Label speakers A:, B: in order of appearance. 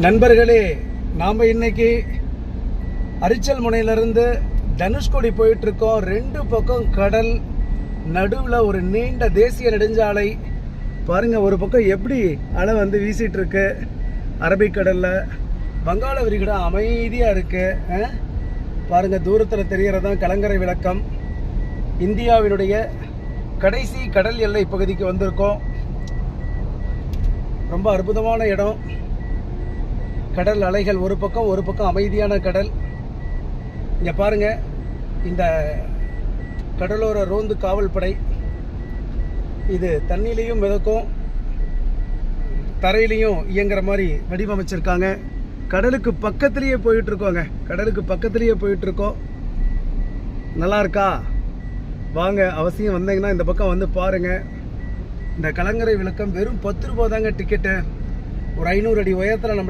A: நண்பர்களே, நாம் இன்னைக்கு அரிச்சல் முனையிலிருந்து தனுஷ்கோடி போயிட்டு இருக்கோம். ரெண்டு பக்கம் கடல், நடுவில் ஒரு நீண்ட தேசிய நெடுஞ்சாலை. பாருங்க, ஒரு பக்கம் எப்படி அலை வந்து வீசிட்டு இருக்கு. அரபிக்கடல்ல வங்காள விரிகுடா அமைதியா இருக்கு. பாருங்க, தூரத்தில் தெரியறதான் கலங்கரை விளக்கம். இந்தியாவினுடைய கடைசி கடல் எல்லை பகுதிக்கு வந்திருக்கோம். ரொம்ப அற்புதமான இடம். கடல் அலைகள் ஒரு பக்கம் அமைதியான கடல். இங்கே பாருங்க, இந்த கடலோர ரோந்து காவல் படை இது தண்ணிலையும் மிதக்கும், தரையிலையும் இயங்குற மாதிரி வடிவமைச்சிருக்காங்க. கடலுக்கு பக்கத்துலேயே போயிட்டு இருக்கோங்க. கடலுக்கு பக்கத்துலேயே போயிட்டு இருக்கோம். நல்லா இருக்கா? வாங்க, அவசியம் வந்தீங்கன்னா இந்த பக்கம் வந்து பாருங்க. இந்த கலங்கரை விளக்கம் வெறும் 10 ரூபா தாங்க டிக்கெட்டு. ஒரு 500 அடி உயரத்தில் நம்மளை